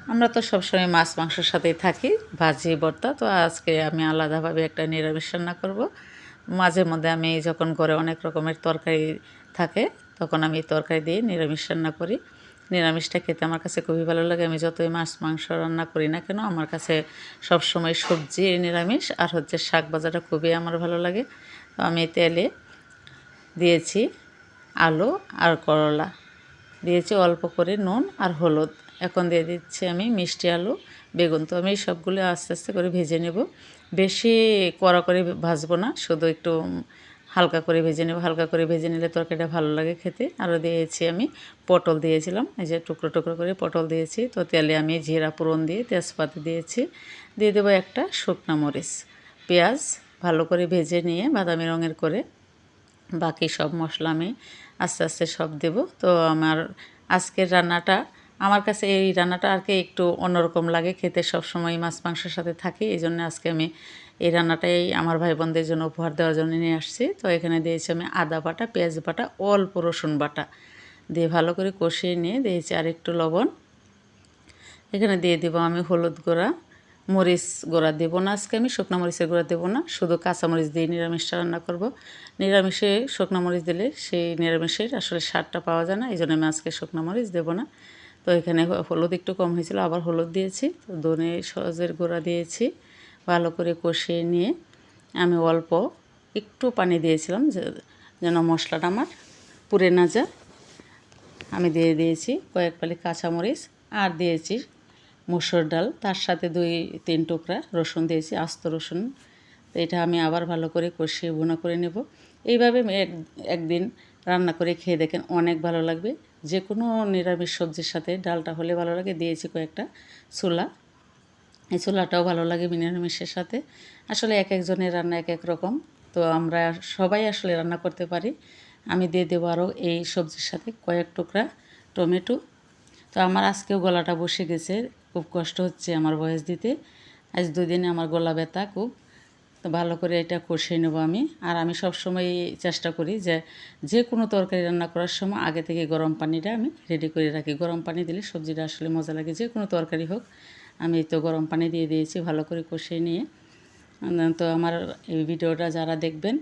আমরা তো সবসময় মাছ মাংসের সাথেই থাকি, ভাজি ভর্তা। তো আজকে আমি আলাদাভাবে একটা নিরামিষ রান্না করব। মাঝে মধ্যে আমি যখন ঘরে অনেক রকমের তরকারি থাকে, তখন আমি তরকারি দিয়ে নিরামিষ রান্না করি। নিরামিষটা খেতে আমার কাছে খুবই ভালো লাগে। আমি যতই মাছ মাংস রান্না করি না কেন, আমার কাছে সবসময় সবজি নিরামিষ আর হচ্ছে শাক ভাজাটা খুবই আমার ভালো লাগে। তো আমি তেলে দিয়েছি আলু আর করলা, দিয়েছি অল্প করে নুন আর হলুদ। এখন দিয়ে দিচ্ছি আমি মিষ্টি আলু, বেগুন। তো আমি সবগুলো আস্তে আস্তে করে ভেজে নেব। বেশি কড়া করে ভাজবো না, শুধু একটু হালকা করে ভেজে নেব। হালকা করে ভেজে নিলে তরকারিটা ভালো লাগে খেতে। আরও দিয়েছি আমি পটল দিয়েছিলাম, এই যে টুকরো টুকরো করে পটল দিয়েছি। তো তেলে আমি জিরা ফোড়ন দিয়ে তেজপাতা দিয়েছি, দিয়ে দেবো একটা শুকনো মরিচ, পেঁয়াজ ভালো করে ভেজে নিয়ে বাদামি রঙের করে বাকি সব মশলা আমি আস্তে আস্তে সব দেব। তো আমার আজকের রান্নাটা, আমার কাছে এই রান্নাটা আর কি একটু অন্যরকম লাগে খেতে, সবসময় মাছ মাংসের সাথে থাকি। এই জন্য আজকে আমি এই রান্নাটাই আমার ভাই বোনদের জন্য উপহার দেওয়ার জন্য নিয়ে আসছি। তো এখানে দিয়েছি আমি আদা বাটা, পেঁয়াজ বাটা, অল্প রসুন বাটা দিয়ে ভালো করে কষিয়ে নিয়ে দিয়েছি আর একটু লবণ। এখানে দিয়ে দেবো আমি হলুদ গুঁড়া, মরিচ গুঁড়া দেবো না আজকে, আমি শুকনো মরিচের গুঁড়া দেবো না, শুধু কাঁচামরিচ দিয়ে নিরামিষটা রান্না করব। নিরামিষে শুকনো মরিচ দিলে সেই নিরামিষের আসলে স্বাদটা পাওয়া যায় না, এই জন্য আমি আজকে শুকনো মরিচ দেবো না। তো এখানে হলুদ একটু কম হয়েছিল, আবার হলুদ দিয়েছি। তো ধনে সজের গুঁড়া দিয়েছি, ভালো করে কষিয়ে নিয়ে আমি অল্প একটু পানি দিয়েছিলাম যেন মশলাটা আমার পুড়ে না যায়। আমি দিয়ে দিয়েছি কয়েক ফালি কাঁচামরিচ আর দিয়েছি মসুর ডাল, তার সাথে 2-3 টুকরা রসুন দিয়েছি, আস্ত রসুন। তো এটা আমি আবার ভালো করে কষিয়ে ভুনা করে নেব। এইভাবে একদিন রান্না করে খেয়ে দেখেন, অনেক ভালো লাগবে। যে কোনো নিরামিষ সবজির সাথে ডালটা হলে ভালো লাগে। দিয়েছি কয়েকটা ছোলা, এই ছোলাটাও ভালো লাগে নিরামিষের সাথে। আসলে এক একজনের রান্না এক এক রকম, তো আমরা সবাই আসলে রান্না করতে পারি। আমি দিয়ে দেবো আরও এই সবজির সাথে কয়েক টুকরা টমেটো। তো আমার আজকেও গলাটা বসে গেছে, খুব কষ্ট হচ্ছে আমার ভয়েস দিতে। আজ 2 দিনে আমার গলা ব্যথা খুব। তো ভালো করে এটা কষিয়ে নেবো আমি। আর আমি সবসময় চেষ্টা করি যে যে কোনো তরকারি রান্না করার সময় আগে থেকে গরম পানিটা আমি রেডি করে রাখি। গরম পানি দিলে সবজিটা আসলে মজা লাগে, যে কোনো তরকারি হোক। আমি তো গরম পানি দিয়ে দিয়েছি ভালো করে কষিয়ে নিয়ে। তো আমার এই ভিডিওটা যারা দেখবেন,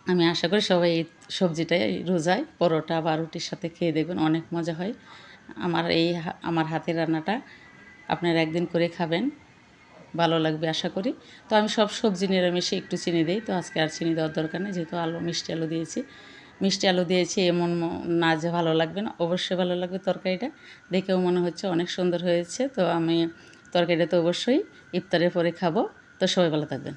আমি আশা করি সবাই এই সবজিটাই রোজায় পরোটা বা রুটির সাথে খেয়ে দেখবেন, অনেক মজা হয়। আমার হাতের রান্নাটা আপনারা একদিন করে খাবেন, ভালো লাগবে আশা করি। তো আমি সব সবজি নিরামিষে একটু চিনি দিই, তো আজকে আর চিনি দেওয়ার দরকার নেই, যেহেতু মিষ্টি আলু দিয়েছি। মিষ্টি আলু দিয়েছি এমন না যে ভালো লাগবে না, অবশ্যই ভালো লাগবে। তরকারিটা দেখেও মনে হচ্ছে অনেক সুন্দর হয়েছে। তো আমি তরকারিটা তো অবশ্যই ইফতারের পরে খাবো। তো সবাই ভালো থাকবেন।